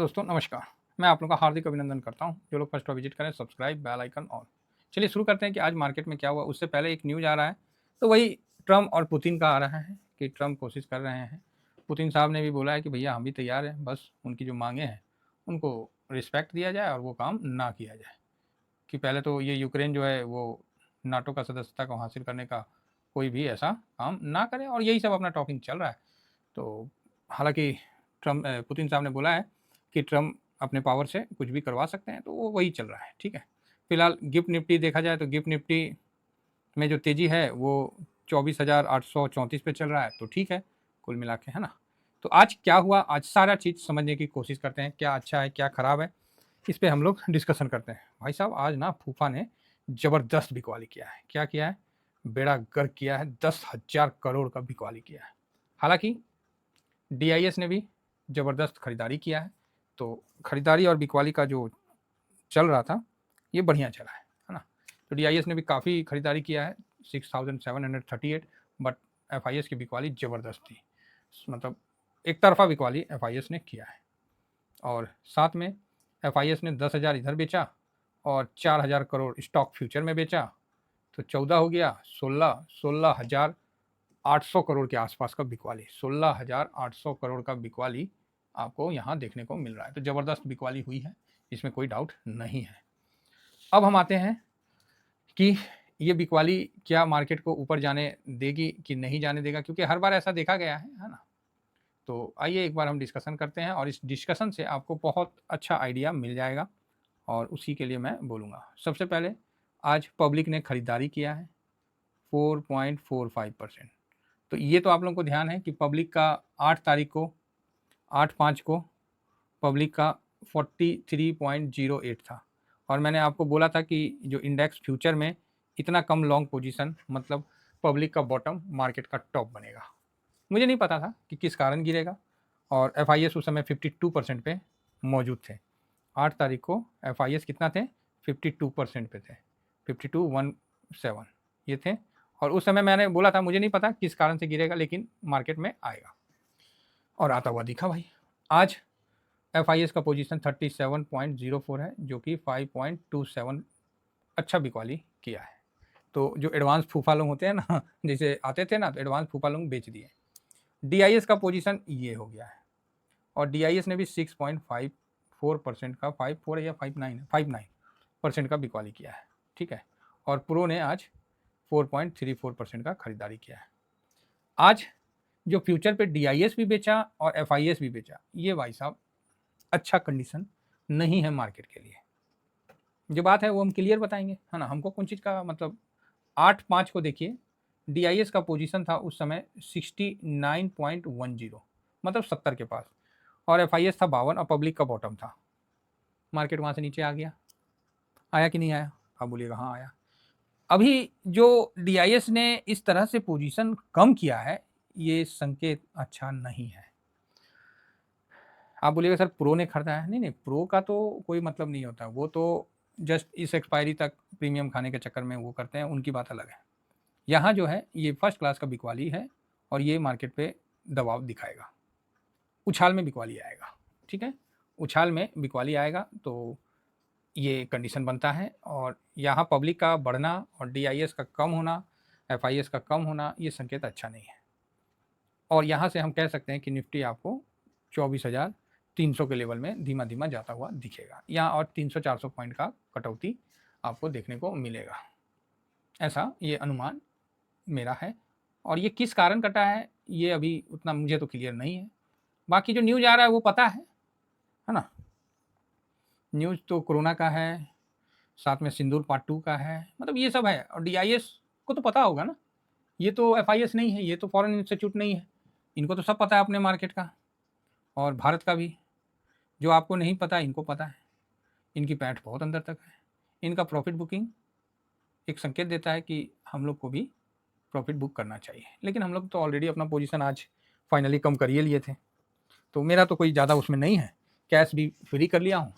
दोस्तों नमस्कार। मैं आप लोगों का हार्दिक अभिनंदन करता हूं। जो लोग फर्स्ट बार विजिट करें सब्सक्राइब, बेल आइकन ऑन। चलिए शुरू करते हैं कि आज मार्केट में क्या हुआ। उससे पहले एक न्यूज़ आ रहा है, तो वही ट्रम्प और पुतिन का आ रहा है कि ट्रम्प कोशिश कर रहे हैं। पुतिन साहब ने भी बोला है कि भैया हम भी तैयार हैं, बस उनकी जो मांगे हैं उनको रिस्पेक्ट दिया जाए और वो काम ना किया जाए। कि पहले तो ये यूक्रेन जो है वो नाटो का सदस्यता को हासिल करने का कोई भी ऐसा काम ना करे, और यही सब अपना टॉकिंग चल रहा है। तो हालांकि पुतिन साहब ने बोला है कि ट्रम्प अपने पावर से कुछ भी करवा सकते हैं, तो वो वही चल रहा है। ठीक है, फिलहाल गिफ्ट निफ्टी देखा जाए तो गिफ्ट निफ्टी में जो तेज़ी है वो 24,834 पे चल रहा है, तो ठीक है कुल मिला के, है ना। तो आज क्या हुआ, आज सारा चीज़ समझने की कोशिश करते हैं, क्या अच्छा है क्या ख़राब है, इस पे हम लोग डिस्कशन करते हैं। भाई साहब आज ना फूफा ने ज़बरदस्त बिकवाली किया है। क्या किया है, बेड़ा गर्क किया है, 10,000 करोड़ का बिकवाली किया है। हालांकि डीआईएस ने भी ज़बरदस्त खरीदारी किया है, तो खरीदारी और बिकवाली का जो चल रहा था ये बढ़िया चला है ना। तो डीआईएस ने भी काफ़ी खरीदारी किया है, 6,738, बट एफआईएस की बिकवाली ज़बरदस्त थी। मतलब एक तरफा बिकवाली एफआईएस ने किया है, और साथ में एफआईएस ने 10,000 इधर बेचा और 4,000 करोड़ स्टॉक फ्यूचर में बेचा, तो 14 हो गया, 16,800 करोड़ के आसपास का बिकवाली, 16,800 करोड़ का बिकवाली आपको यहाँ देखने को मिल रहा है। तो ज़बरदस्त बिकवाली हुई है, इसमें कोई डाउट नहीं है। अब हम आते हैं कि ये बिकवाली क्या मार्केट को ऊपर जाने देगी कि नहीं जाने देगा, क्योंकि हर बार ऐसा देखा गया है ना। तो आइए एक बार हम डिस्कशन करते हैं, और इस डिस्कशन से आपको बहुत अच्छा आइडिया मिल जाएगा, और उसी के लिए मैं बोलूँगा। सबसे पहले आज पब्लिक ने खरीदारी किया है 4.45%। तो ये तो आप लोगों को ध्यान है कि पब्लिक का 8 तारीख को 8/5 को पब्लिक का 43.08 था, और मैंने आपको बोला था कि जो इंडेक्स फ्यूचर में इतना कम लॉन्ग पोजीशन मतलब पब्लिक का बॉटम मार्केट का टॉप बनेगा। मुझे नहीं पता था कि किस कारण गिरेगा, और एफआईएस उस समय 52% पे मौजूद थे। 8 तारीख को एफआईएस कितना थे, 52% पे थे, 5217 ये थे। और उस समय मैंने बोला था मुझे नहीं पता किस कारण से गिरेगा, लेकिन मार्केट में आएगा, और आता हुआ दिखा भाई। आज एफआईएस का पोजीशन 37.04 है, जो कि 5.27 अच्छा बिकवाली किया है। तो जो एडवांस फूफा लोग होते हैं ना, जैसे आते थे ना, तो एडवांस फूफा लोग बेच दिए। डीआईएस का पोजीशन ये हो गया है, और डीआईएस ने भी 6.54% का 54 या 59% का बिकवाली किया है। ठीक है, और प्रो ने आज 4.34% का खरीदारी किया है। आज जो फ्यूचर पे डीआईएस भी बेचा और एफआईएस भी बेचा, ये भाई साहब अच्छा कंडीशन नहीं है मार्केट के लिए। जो बात है वो हम क्लियर बताएंगे, है ना। हमको कौन चीज़ का मतलब 8/5 को देखिए, डीआईएस का पोजीशन था उस समय 69.10, मतलब 70 के पास, और एफआईएस था 52 और पब्लिक का बॉटम था। मार्केट वहाँ से नीचे आ गया, आया कि नहीं आया, आप बोलिएगा हाँ आया। अभी जो डीआईएस ने इस तरह से पोजीशन कम किया है, ये संकेत अच्छा नहीं है। आप बोलिएगा सर प्रो ने खरीदा है, नहीं नहीं, प्रो का तो कोई मतलब नहीं होता, वो तो जस्ट इस एक्सपायरी तक प्रीमियम खाने के चक्कर में वो करते हैं, उनकी बात अलग है। यहाँ जो है ये फर्स्ट क्लास का बिकवाली है, और ये मार्केट पे दबाव दिखाएगा, उछाल में बिकवाली आएगा। ठीक है, उछाल में बिकवाली आएगा तो ये कंडीशन बनता है, और यहाँ पब्लिक का बढ़ना और डीआईएस का कम होना, एफआईएस का कम होना, ये संकेत अच्छा नहीं है। और यहाँ से हम कह सकते हैं कि निफ्टी आपको 24,300 के लेवल में धीमा धीमा जाता हुआ दिखेगा, यहाँ और 300-400 पॉइंट का कटौती आपको देखने को मिलेगा, ऐसा ये अनुमान मेरा है। और ये किस कारण कटा है ये अभी उतना मुझे तो क्लियर नहीं है। बाकी जो न्यूज़ आ रहा है वो पता है ना। न्यूज़ तो कोरोना का है, साथ में सिंदूर पार्ट 2 का है, मतलब ये सब है। और डीआईएस को तो पता होगा ना, ये तो एफआईएस नहीं है, ये तो फॉरेन इंस्टीट्यूट नहीं है, इनको तो सब पता है अपने मार्केट का, और भारत का भी। जो आपको नहीं पता इनको पता है, इनकी पैठ बहुत अंदर तक है। इनका प्रॉफिट बुकिंग एक संकेत देता है कि हम लोग को भी प्रॉफिट बुक करना चाहिए, लेकिन हम लोग तो ऑलरेडी अपना पोजीशन आज फाइनली कम कर ही लिए थे, तो मेरा तो कोई ज़्यादा उसमें नहीं है। कैश भी फ्री कर लिया हूँ,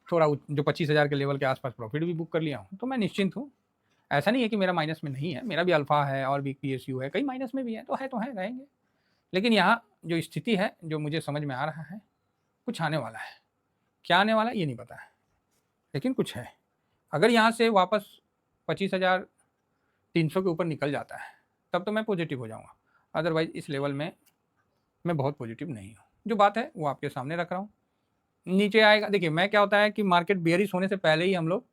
थोड़ा जो 25,000 के लेवल के आसपास प्रॉफिट भी बुक कर लिया हूँ, तो मैं निश्चिंत हूँ। ऐसा नहीं है कि मेरा माइनस में नहीं है, मेरा भी अल्फा है और भी पीएसयू है, कई माइनस में भी है, तो है रहेंगे। लेकिन यहाँ जो स्थिति है जो मुझे समझ में आ रहा है, कुछ आने वाला है, क्या आने वाला है ये नहीं पता है, लेकिन कुछ है। अगर यहाँ से वापस 25,300 के ऊपर निकल जाता है तब तो मैं पॉजिटिव हो जाऊँगा, अदरवाइज इस लेवल में मैं बहुत पॉजिटिव नहीं हूँ। जो बात है वो आपके सामने रख रहा हूँ। नीचे आएगा, देखिए मैं क्या होता है कि मार्केट बेयरिश होने से पहले ही हम लोग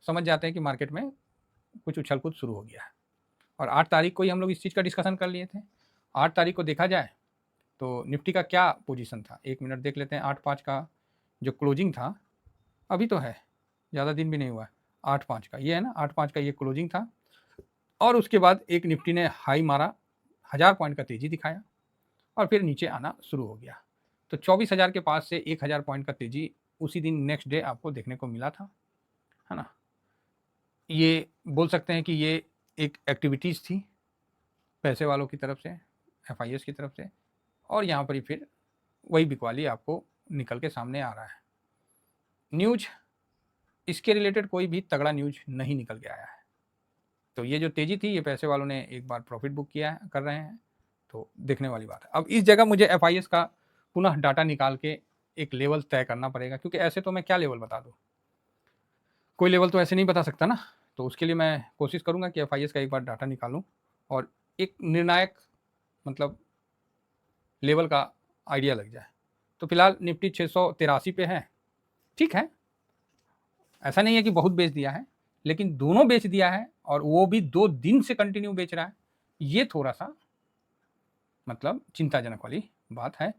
समझ जाते हैं कि मार्केट में कुछ उछल कूद शुरू हो गया है, और 8 तारीख को ही हम लोग इस चीज़ का डिस्कशन कर लिए थे। 8 तारीख को देखा जाए तो निफ्टी का क्या पोजीशन था, 1 मिनट देख लेते हैं। 8-5 का जो क्लोजिंग था, अभी तो है, ज़्यादा दिन भी नहीं हुआ है, 8-5 का ये है ना, 8-5 का ये क्लोजिंग था, और उसके बाद एक निफ्टी ने हाई मारा, 1000 पॉइंट का तेज़ी दिखाया और फिर नीचे आना शुरू हो गया। तो 24,000 के पास से 1000 पॉइंट का तेज़ी उसी दिन नेक्स्ट डे आपको देखने को मिला था, है ना। ये बोल सकते हैं कि ये एक एक्टिविटीज़ थी पैसे वालों की तरफ से, एफआईएस की तरफ से, और यहाँ पर ही फिर वही बिकवाली आपको निकल के सामने आ रहा है। न्यूज़ इसके रिलेटेड कोई भी तगड़ा न्यूज़ नहीं निकल के आया है। तो ये जो तेज़ी थी ये पैसे वालों ने एक बार प्रॉफिट बुक किया है, कर रहे हैं, तो देखने वाली बात है। अब इस जगह मुझे एफआईएस का पुनः डाटा निकाल के एक लेवल तय करना पड़ेगा, क्योंकि ऐसे तो मैं क्या लेवल बता दूँ, कोई लेवल तो ऐसे नहीं बता सकता ना। तो उसके लिए मैं कोशिश करूँगा कि एफआईएस का एक बार डाटा निकालूँ और एक निर्णायक मतलब लेवल का आइडिया लग जाए। तो फिलहाल निफ्टी 683 पे है, ठीक है, ऐसा नहीं है कि बहुत बेच दिया है, लेकिन दोनों बेच दिया है और वो भी 2 दिन से कंटिन्यू बेच रहा है। ये थोड़ा सा मतलब चिंताजनक वाली बात है।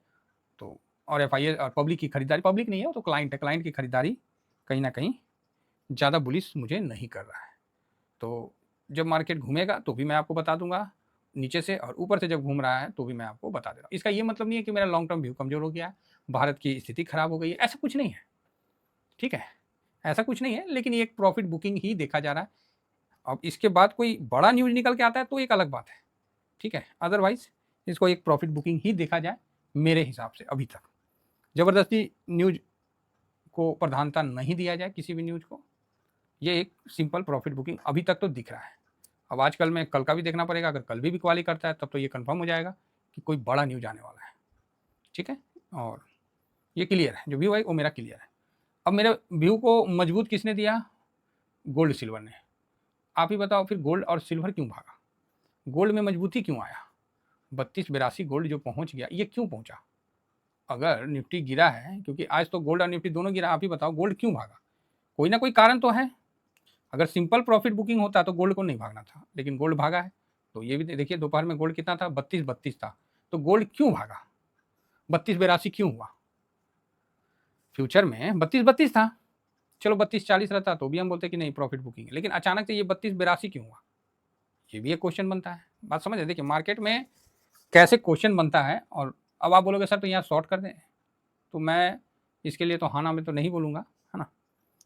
तो और एफआईएस और पब्लिक की खरीदारी, पब्लिक नहीं है वो तो क्लाइंट है, क्लाइंट की खरीदारी कहीं ना कहीं ज़्यादा बुलिश मुझे नहीं कर रहा है। तो जब मार्केट घूमेगा तो भी मैं आपको बता दूंगा नीचे से, और ऊपर से जब घूम रहा है तो भी मैं आपको बता दे रहा हूँ। इसका ये मतलब नहीं है कि मेरा लॉन्ग टर्म व्यू कमज़ोर हो गया है, भारत की स्थिति खराब हो गई है, ऐसा कुछ नहीं है, ठीक है, ऐसा कुछ नहीं है, लेकिन ये एक प्रॉफिट बुकिंग ही देखा जा रहा है। अब इसके बाद कोई बड़ा न्यूज़ निकल के आता है तो एक अलग बात है, ठीक है, अदरवाइज इसको एक प्रॉफिट बुकिंग ही देखा जाए मेरे हिसाब से। अभी तक ज़बरदस्ती न्यूज़ को प्रधानता नहीं दिया जाए किसी भी न्यूज़ को, ये एक सिंपल प्रॉफिट बुकिंग अभी तक तो दिख रहा है। अब आजकल में कल का भी देखना पड़ेगा, अगर कल भी बिकवाली करता है तब तो ये कंफर्म हो जाएगा कि कोई बड़ा न्यूज़ आने वाला है, ठीक है। और ये क्लियर है, जो व्यू है वो मेरा क्लियर है। अब मेरे व्यू को मजबूत किसने दिया, गोल्ड सिल्वर ने। आप ही बताओ फिर गोल्ड और सिल्वर क्यों भागा, गोल्ड में मजबूती क्यों आया, 32-82 गोल्ड जो पहुंच गया ये क्यों पहुंचा। अगर निफ्टी गिरा है, क्योंकि आज तो गोल्ड और निफ्टी दोनों गिरा, आप ही बताओ गोल्ड क्यों भागा, कोई ना कोई कारण तो है। अगर सिंपल प्रॉफिट बुकिंग होता तो गोल्ड को नहीं भागना था, लेकिन गोल्ड भागा है। तो ये भी देखिए दोपहर में गोल्ड कितना था, 32-32 था, तो गोल्ड क्यों भागा, 32-82 क्यों हुआ। फ्यूचर में 32-32 था, चलो 32-40 रहता तो भी हम बोलते कि नहीं प्रॉफिट बुकिंग है, लेकिन अचानक से ये 32-82 क्यों हुआ, ये भी एक क्वेश्चन बनता है। बात समझ देखिए मार्केट में कैसे क्वेश्चन बनता है। और अब आप बोलोगे सर तो यहाँ शॉर्ट कर दें, तो मैं इसके लिए तो हाँ ना में तो नहीं बोलूँगा, है ना,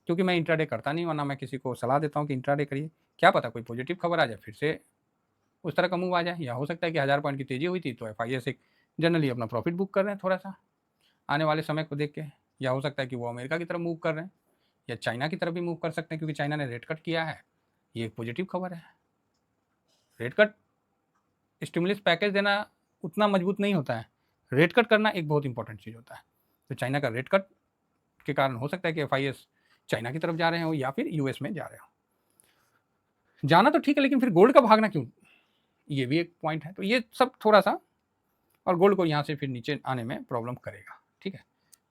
क्योंकि मैं इंट्राडे करता नहीं, वरना मैं किसी को सलाह देता हूँ कि इंट्राडे करिए, क्या पता कोई पॉजिटिव खबर आ जाए फिर से उस तरह का मूव आ जाए, या हो सकता है कि 1000 पॉइंट की तेज़ी हुई थी तो एफआईएस एक जनरली अपना प्रॉफिट बुक कर रहे हैं थोड़ा सा आने वाले समय को देख के, या हो सकता है कि वो अमेरिका की तरफ मूव कर रहे हैं या चाइना की तरफ भी मूव कर सकते हैं, क्योंकि चाइना ने रेट कट किया है, ये एक पॉजिटिव खबर है। रेट कट स्टिमुलस पैकेज देना उतना मजबूत नहीं होता है, रेट कट करना एक बहुत इंपॉर्टेंट चीज़ होता है। तो चाइना का रेट कट के कारण हो सकता है कि एफआईएस चाइना की तरफ जा रहे हो या फिर यूएस में जा रहे हो। जाना तो ठीक है, लेकिन फिर गोल्ड का भागना क्यों, ये भी एक पॉइंट है। तो ये सब थोड़ा सा, और गोल्ड को यहाँ से फिर नीचे आने में प्रॉब्लम करेगा, ठीक है।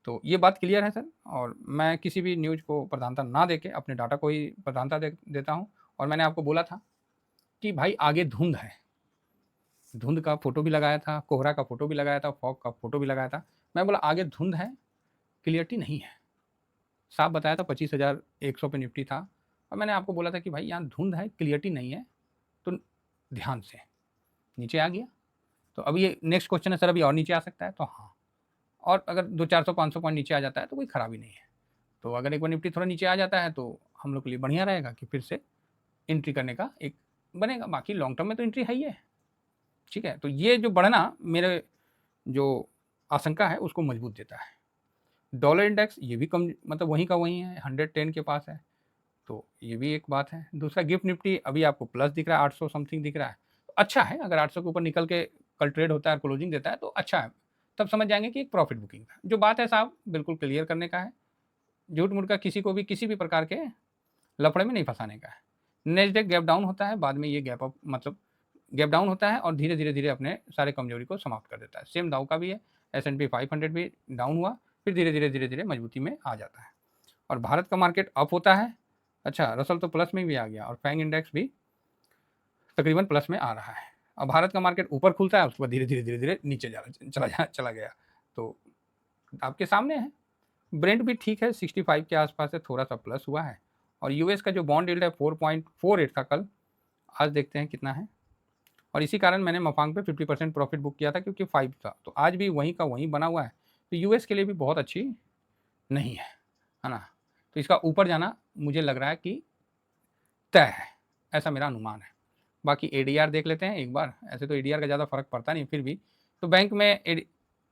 तो ये बात क्लियर है सर, और मैं किसी भी न्यूज़ को प्रधानता ना देके अपने डाटा को ही प्रधानता देता हूँ। और मैंने आपको बोला था कि भाई आगे धुंध है, धुंध का फोटो भी लगाया था, कोहरा का फोटो भी लगाया था, फॉग का फोटो भी लगाया था। मैं बोला आगे धुंध है, क्लियरिटी नहीं है, साफ बताया था 25,100 पे निफ्टी था, और मैंने आपको बोला था कि भाई यहाँ धुंध है, क्लियरिटी नहीं है, तो ध्यान से। नीचे आ गया, तो अभी ये नेक्स्ट क्वेश्चन है सर अभी और नीचे आ सकता है, तो हाँ, और अगर 200-400-500 पॉइंट नीचे आ जाता है तो कोई खराबी नहीं है। तो अगर एक बार निफ्टी थोड़ा नीचे आ जाता है तो हम लोग के लिए बढ़िया रहेगा कि फिर से एंट्री करने का एक बनेगा। बाकी लॉन्ग टर्म में तो एंट्री है ही है, ठीक है। तो ये जो बढ़ना मेरे जो आशंका है उसको मजबूत देता है। डॉलर इंडेक्स ये भी कम मतलब वहीं का वहीं है, 110 के पास है, तो ये भी एक बात है। दूसरा गिफ्ट निफ्टी अभी आपको प्लस दिख रहा है, 800 समथिंग दिख रहा है, तो अच्छा है। अगर 800 के ऊपर निकल के कल ट्रेड होता है, क्लोजिंग देता है तो अच्छा है, तब समझ जाएंगे कि एक प्रॉफिट बुकिंग था। जो बात है साहब बिल्कुल क्लियर करने का है झूठ मूठ का किसी को भी किसी भी प्रकार के लफड़े में नहीं फंसाने का है। नेस्डेक गैप डाउन होता है, बाद में ये गैप अप मतलब गैप डाउन होता है और धीरे धीरे धीरे अपने सारे कमजोरी को समाप्त कर देता है। सेम दाव का भी है, S&P 500 भी डाउन हुआ, फिर धीरे धीरे मजबूती में आ जाता है। और भारत का मार्केट अप होता है, अच्छा रसल तो प्लस में भी आ गया और फैंग इंडेक्स भी तकरीबन प्लस में आ रहा है। अब भारत का मार्केट ऊपर खुलता है, उसके बाद धीरे धीरे नीचे चला गया। तो आपके सामने है। ब्रेंट भी ठीक है, 65 के आसपास है, थोड़ा सा प्लस हुआ है। और यूएस का जो बॉन्ड यील्ड है 4.48 था कल, आज देखते हैं कितना है। और इसी कारण मैंने मफांग पे 50% प्रॉफिट बुक किया था क्योंकि 5 था, तो आज भी वहीं का वहीं बना हुआ है। तो यूएस के लिए भी बहुत अच्छी नहीं है ना। तो इसका ऊपर जाना मुझे लग रहा है कि तय है, ऐसा मेरा अनुमान है। बाकी एडीआर देख लेते हैं एक बार। ऐसे तो एडीआर का ज़्यादा फर्क पड़ता नहीं, फिर भी तो बैंक में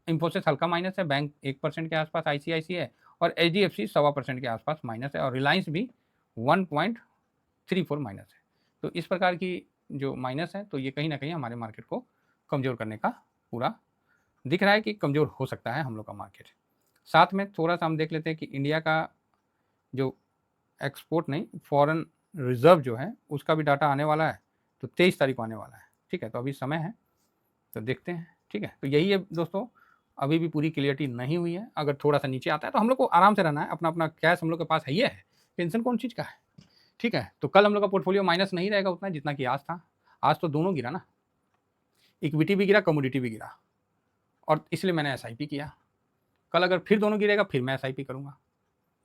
इंफोसिस हल्का माइनस है, बैंक 1% के आसपास ICICI है, और HDFC 1.25% के आसपास माइनस है, और रिलायंस भी 1.34 माइनस है। तो इस प्रकार की जो माइनस है, तो ये कहीं ना कहीं हमारे मार्केट को कमज़ोर करने का पूरा दिख रहा है कि कमज़ोर हो सकता है हम लोग का मार्केट। साथ में थोड़ा सा हम देख लेते हैं कि इंडिया का जो एक्सपोर्ट नहीं, फॉरेन रिजर्व जो है उसका भी डाटा आने वाला है, तो 23 तारीख को आने वाला है। ठीक है, तो अभी समय है, तो देखते हैं। ठीक है, तो यही है दोस्तों, अभी भी पूरी क्लियरिटी नहीं हुई है। अगर थोड़ा सा नीचे आता है तो हम लोग को आराम से रहना है, अपना अपना कैश हम लोग के पास है, ये है टेंशन कौन चीज़ का है। ठीक है, तो कल हम लोग का पोर्टफोलियो माइनस नहीं रहेगा उतना जितना कि आज था। आज तो दोनों गिरा ना, इक्विटी भी गिरा, कमोडिटी भी गिरा, और इसलिए मैंने SIP किया। कल अगर फिर दोनों गिरेगा फिर मैं SIP करूँगा,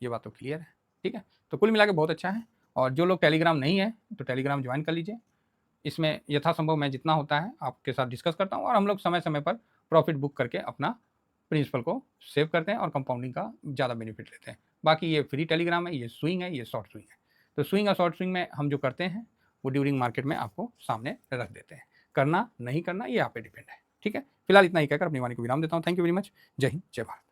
ये बात तो क्लियर है। ठीक है, तो कुल मिला के बहुत अच्छा है। और जो लोग टेलीग्राम नहीं है तो टेलीग्राम ज्वाइन कर लीजिए। इसमें यथासंभव मैं जितना होता है आपके साथ डिस्कस करता हूँ, और हम लोग समय समय पर प्रॉफिट बुक करके अपना प्रिंसिपल को सेव करते हैं और कंपाउंडिंग का ज़्यादा बेनिफिट लेते हैं। बाकी ये फ्री टेलीग्राम है, ये स्विंग है, ये शॉर्ट स्विंग है। तो स्विंग और शॉर्ट स्विंग में हम जो करते हैं वो ड्यूरिंग मार्केट में आपको सामने रख देते हैं। करना नहीं करना ये आप पे डिपेंड है। ठीक है, फिलहाल इतना ही कहकर अपनी वाणी को विराम देता हूँ। Thank you very much. जय हिंद, जय भारत।